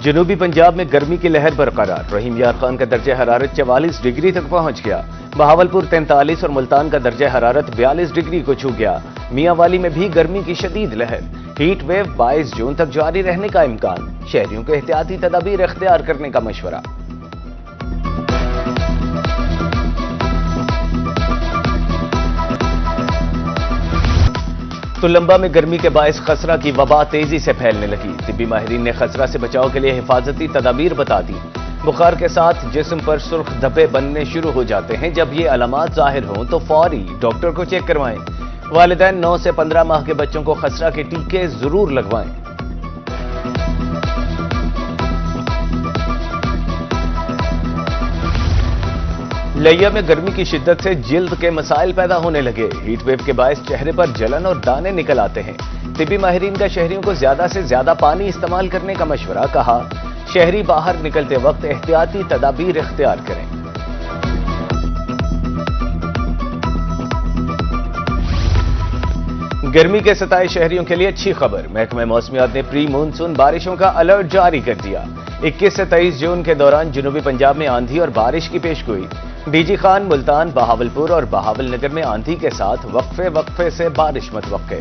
جنوبی پنجاب میں گرمی کی لہر برقرار، رحیم یار خان کا درجہ حرارت 44 ڈگری تک پہنچ گیا۔ بہاولپور 43 اور ملتان کا درجہ حرارت 42 ڈگری کو چھو گیا۔ میاں والی میں بھی گرمی کی شدید لہر، ہیٹ ویو 22 جون تک جاری رہنے کا امکان، شہریوں کو احتیاطی تدابیر اختیار کرنے کا مشورہ۔ تلمبہ میں گرمی کے باعث خسرہ کی وبا تیزی سے پھیلنے لگی۔ طبی ماہرین نے خسرہ سے بچاؤ کے لیے حفاظتی تدابیر بتا دی۔ بخار کے ساتھ جسم پر سرخ دھبے بننے شروع ہو جاتے ہیں۔ جب یہ علامات ظاہر ہوں تو فوری ڈاکٹر کو چیک کروائیں۔ والدین 9 سے 15 ماہ کے بچوں کو خسرہ کے ٹیکے ضرور لگوائیں۔ لیا میں گرمی کی شدت سے جلد کے مسائل پیدا ہونے لگے۔ ہیٹ ویو کے باعث چہرے پر جلن اور دانے نکل آتے ہیں۔ طبی ماہرین کا شہریوں کو زیادہ سے زیادہ پانی استعمال کرنے کا مشورہ، کہا شہری باہر نکلتے وقت احتیاطی تدابیر اختیار کریں۔ گرمی کے ستائے شہریوں کے لیے اچھی خبر، محکمہ موسمیات نے پری مونسون بارشوں کا الرٹ جاری کر دیا۔ 21 سے 23 جون کے دوران جنوبی پنجاب میں آندھی اور بارش کی پیشگوئی۔ ڈی جی خان، ملتان، بہاولپور اور بہاول نگر میں آندھی کے ساتھ وقفے سے بارش متوقع۔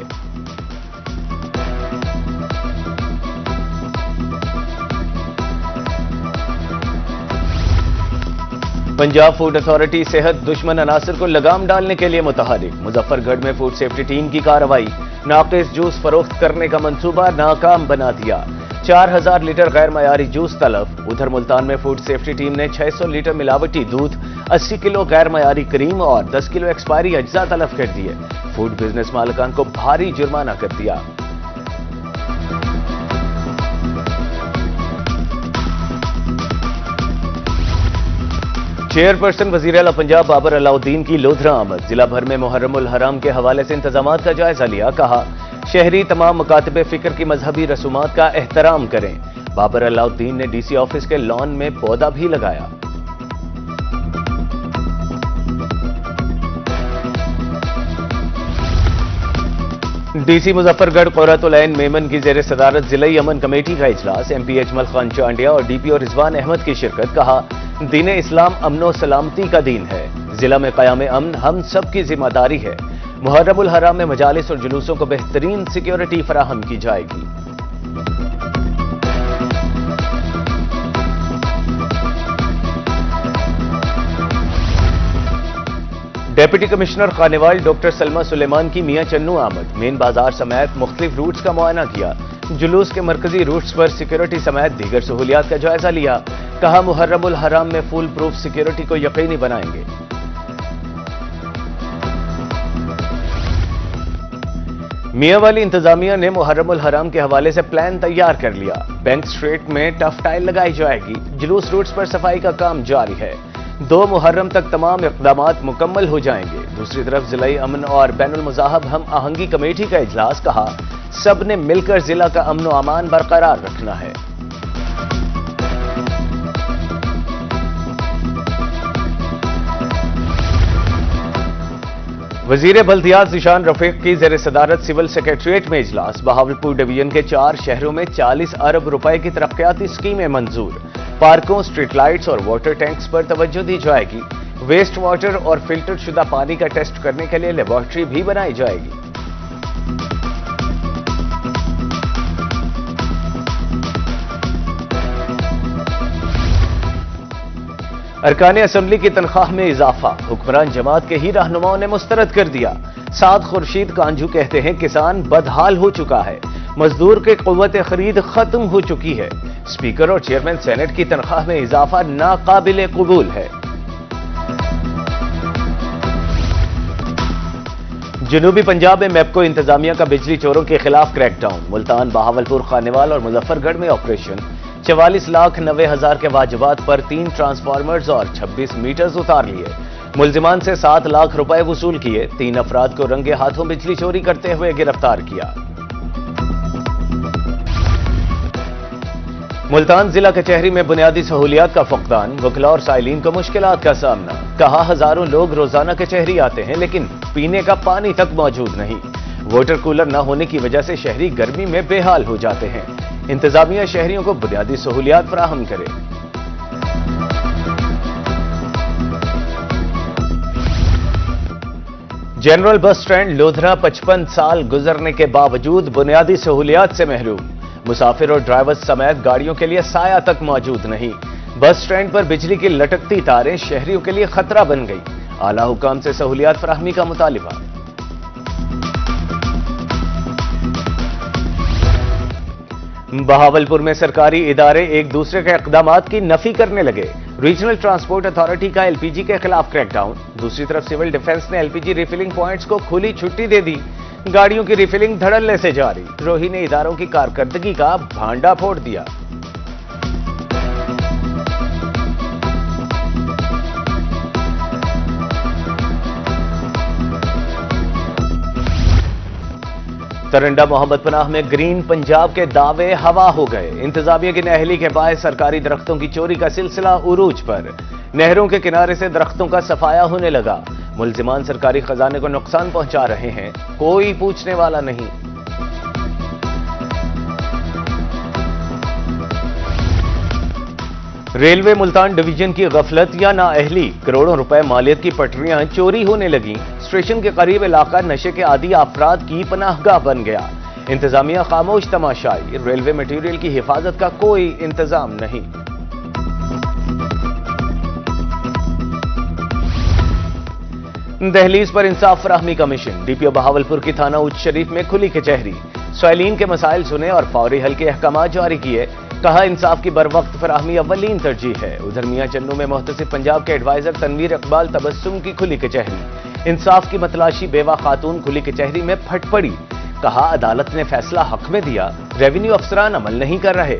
پنجاب فوڈ اتھارٹی صحت دشمن عناصر کو لگام ڈالنے کے لیے متحرک، مظفر گڑھ میں فوڈ سیفٹی ٹیم کی کارروائی، ناقص جوس فروخت کرنے کا منصوبہ ناکام بنا دیا، 4000 لیٹر غیر معیاری جوس تلف۔ ادھر ملتان میں فوڈ سیفٹی ٹیم نے 600 لیٹر ملاوٹی دودھ، 80 کلو غیر معیاری کریم اور 10 کلو ایکسپائری اجزاء تلف کر دیے۔ فوڈ بزنس مالکان کو بھاری جرمانہ کر دیا۔ چیئرپرسن وزیر اعلیٰ پنجاب بابر علاؤدین کی لودھرا آمد، ضلع بھر میں محرم الحرام کے حوالے سے انتظامات کا جائزہ لیا، کہا شہری تمام مکاتب فکر کی مذہبی رسومات کا احترام کریں۔ بابر علاؤدین نے ڈی سی آفس کے لان میں پودا بھی لگایا۔ ڈی سی مظفر گڑھ قرۃ العین میمن کی زیر صدارت ضلعی امن کمیٹی کا اجلاس، ایم پی اجمل خان چانڈیا اور ڈی پی او رضوان احمد کی شرکت، کہا دین اسلام امن و سلامتی کا دین ہے، ضلع میں قیام امن ہم سب کی ذمہ داری ہے۔ محرم الحرام میں مجالس اور جلوسوں کو بہترین سیکیورٹی فراہم کی جائے گی۔ ڈیپٹی کمشنر خانیوال ڈاکٹر سلمہ سلیمان کی میاں چنو آمد، مین بازار سمیت مختلف روٹس کا معائنہ کیا، جلوس کے مرکزی روٹس پر سیکیورٹی سمیت دیگر سہولیات کا جائزہ لیا، کہا محرم الحرام میں فول پروف سیکیورٹی کو یقینی بنائیں گے۔ میاں والی انتظامیہ نے محرم الحرام کے حوالے سے پلان تیار کر لیا، بینک اسٹریٹ میں ٹف ٹائل لگائی جائے گی، جلوس روٹس پر صفائی کا کام جاری ہے، 2 محرم تک تمام اقدامات مکمل ہو جائیں گے۔ دوسری طرف ضلعی امن اور بین المذاہب ہم آہنگی کمیٹی کا اجلاس، کہا سب نے مل کر ضلع کا امن و امان برقرار رکھنا ہے۔ وزیر بلدیات ذیشان رفیق کی زیر صدارت سول سیکریٹریٹ میں اجلاس، بہاولپور ڈویژن کے 4 شہروں میں 40 ارب روپے کی ترقیاتی اسکیمیں منظور، پارکوں، اسٹریٹ لائٹس اور واٹر ٹینکس پر توجہ دی جائے گی، ویسٹ واٹر اور فلٹر شدہ پانی کا ٹیسٹ کرنے کے لیے لیبارٹری بھی بنائی جائے گی۔ ارکان اسمبلی کی تنخواہ میں اضافہ، حکمران جماعت کے ہی رہنماؤں نے مسترد کر دیا۔ سعد خورشید کانجھو کہتے ہیں کسان بدحال ہو چکا ہے، مزدور کی قوت خرید ختم ہو چکی ہے، اسپیکر اور چیئرمین سینٹ کی تنخواہ میں اضافہ ناقابل قبول ہے۔ جنوبی پنجاب میں میپکو انتظامیہ کا بجلی چوروں کے خلاف کریک ڈاؤن، ملتان، بہاولپور، خانیوال اور مظفر گڑھ میں آپریشن، 44,90,000 کے واجبات پر 3 ٹرانسفارمرز اور 26 میٹرز اتار لیے، ملزمان سے 7 لاکھ روپے وصول کیے، 3 افراد کو رنگے ہاتھوں بجلی چوری کرتے ہوئے گرفتار کیا۔ ملتان ضلع کچہری میں بنیادی سہولیات کا فقدان، وکلاء اور سائلین کو مشکلات کا سامنا، کہا ہزاروں لوگ روزانہ کچہری آتے ہیں لیکن پینے کا پانی تک موجود نہیں، واٹر کولر نہ ہونے کی وجہ سے شہری گرمی میں بے حال ہو جاتے ہیں، इंतजामिया शहरियों को बुनियादी सहूलियात फराहम करे। जनरल बस स्टैंड लोधरा 55 साल गुजरने के बावजूद बुनियादी सहूलियात से महरूम। मुसाफिर और ड्राइवर समेत गाड़ियों के लिए साया तक मौजूद नहीं। बस स्टैंड पर बिजली की लटकती तारें शहरियों के लिए खतरा बन गई। आला हुकाम से सहूलियात फराहमी का मुतालिबा। बहावलपुर में सरकारी इदारे एक दूसरे के इक़दामात की नफी करने लगे। रीजनल ट्रांसपोर्ट अथॉरिटी का एलपीजी के खिलाफ क्रैकडाउन। दूसरी तरफ सिविल डिफेंस ने एलपीजी रिफिलिंग पॉइंट्स को खुली छुट्टी दे दी। गाड़ियों की रिफिलिंग धड़ल्ले से जारी। द्रोही ने इदारों की कारकर्दगी का भांडा फोड़ दिया। तरंडा मोहम्मद पनाह में ग्रीन पंजाब के दावे हवा हो गए। इंतजामिया की नाअहली के बायस सरकारी दरख्तों की चोरी का सिलसिला उरूज पर। नहरों के किनारे से दरख्तों का सफाया होने लगा। मुल्जिमान सरकारी खजाने को नुकसान पहुंचा रहे हैं, कोई पूछने वाला नहीं। रेलवे मुल्तान डिवीजन की गफलत या नाअहली, करोड़ों रुपए मालियत की पटरियां चोरी होने लगी। स्टेशन के करीब इलाका नशे के आदी अफराद की पनाहगाह बन गया। इंतजामिया खामोश तमाशाई। रेलवे मटीरियल की हिफाजत का कोई इंतजाम नहीं। दहलीज पर इंसाफ फराहमी का मिशन। डीपीओ बहावलपुर की थाना उच्च शरीफ में खुली कचहरी। सवालीन के मसाइल सुने और फौरी हल के अहकाम जारी किए। कहा इंसाफ की बरवक्त फराहमी अव्वलीन तरजीह है। उधर मियां चन्नू में मुहतसिब पंजाब के एडवाइजर तनवीर इकबाल तबस्सुम की खुली कचहरी। इंसाफ की मतलाशी बेवा खातून खुली कचहरी में फट पड़ी। कहा अदालत ने फैसला हक में दिया, रेवेन्यू अफसरान अमल नहीं कर रहे।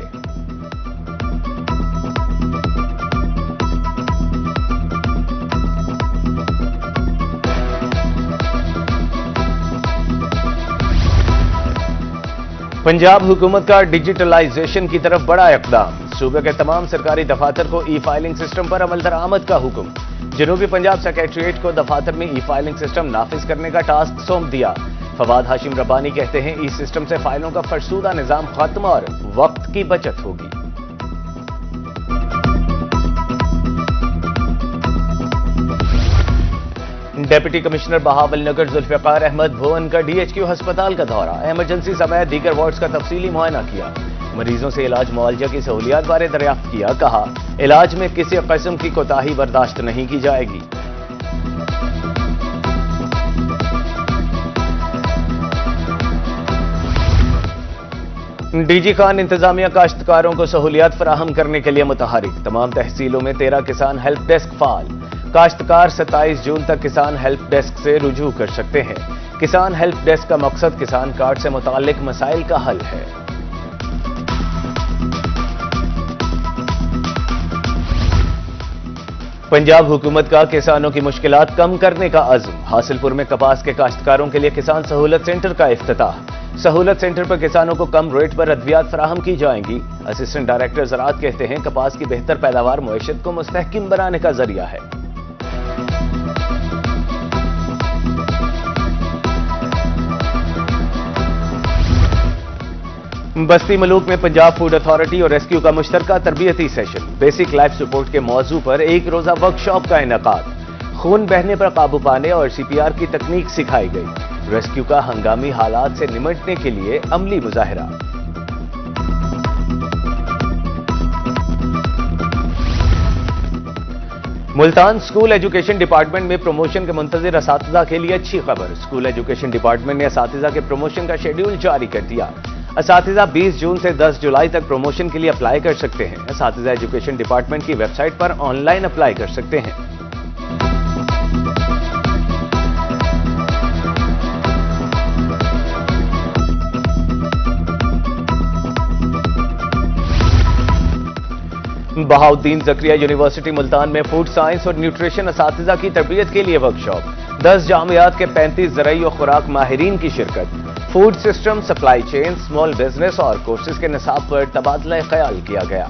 पंजाब हुकूमत का डिजिटलाइजेशन की तरफ बड़ा इक़दाम। सूबे के तमाम सरकारी दफातर को ई फाइलिंग सिस्टम पर अमल दरामद का हुक्म। जनूबी पंजाब सेक्रेटरीट को दफातर में ई फाइलिंग सिस्टम नाफिज करने का टास्क सौंप दिया। फवाद हाशिम रब्बानी कहते हैं इस सिस्टम से फाइलों का फरसूदा निजाम खत्म और वक्त की बचत होगी। डिप्टी कमिश्नर बहावलनगर जुल्फिकार अहमद भुवन का डीएचक्यू अस्पताल का दौरा। इमरजेंसी समेत दीगर वार्ड्स का तफसीली मुआयना किया। मरीजों से इलाज मुआवजा की सहूलियात बारे दरियाफ्त किया। कहा इलाज में किसी किस्म की कोताही बर्दाश्त नहीं की जाएगी। डीजी खान इंतजामिया काश्तकारों को सहूलियात फराहम करने के लिए मुतहरिक। तमाम तहसीलों में 13 किसान हेल्प डेस्क फाल। काश्तकार 27 जून तक किसान हेल्प डेस्क से रुजू कर सकते हैं। किसान हेल्प डेस्क का मकसद किसान कार्ड से मुताल्लिक मसाइल का हल है। पंजाब हुकूमत का किसानों की मुश्किलात कम करने का अज़्म। हासिलपुर में कपास के काश्तकारों के लिए किसान सहूलत सेंटर का इफ्तिताह। सहूलत सेंटर पर किसानों को कम रेट पर अद्वियात फराहम की जाएंगी। असिस्टेंट डायरेक्टर ज़राअत कहते हैं कपास की बेहतर पैदावार मुईशत को मुस्तहकिम बनाने का जरिया है। बस्ती मलूक में पंजाब फूड अथॉरिटी और रेस्क्यू का मुश्तरका तरबियती सेशन। बेसिक लाइफ सपोर्ट के मौजू पर एक रोजा वर्कशॉप का इनेकाद। खून बहने पर काबू पाने और सीपीआर की तकनीक सिखाई गई। रेस्क्यू का हंगामी हालात से निमटने के लिए अमली मुजाहिरा। मुल्तान स्कूल एजुकेशन डिपार्टमेंट में प्रमोशन के मुंतजिर असातिज़ा के लिए अच्छी खबर। स्कूल एजुकेशन डिपार्टमेंट ने असातिज़ा के प्रमोशन का शेड्यूल जारी कर दिया। असातिज़ा 20 जून से 10 जुलाई तक प्रमोशन के लिए अप्लाई कर सकते हैं। असातिज़ा एजुकेशन डिपार्टमेंट की वेबसाइट पर ऑनलाइन अप्लाई कर सकते हैं। बहाउद्दीन ज़करिया यूनिवर्सिटी मुल्तान में फूड साइंस और न्यूट्रिशन असातिज़ा की तरबियत के लिए वर्कशॉप। 10 जामियात के 35 ज़राई और खुराक माहिरीन की शिरकत। Food system, supply chain, small business और कोर्सेज के निसाब पर तबादला ख्याल किया गया।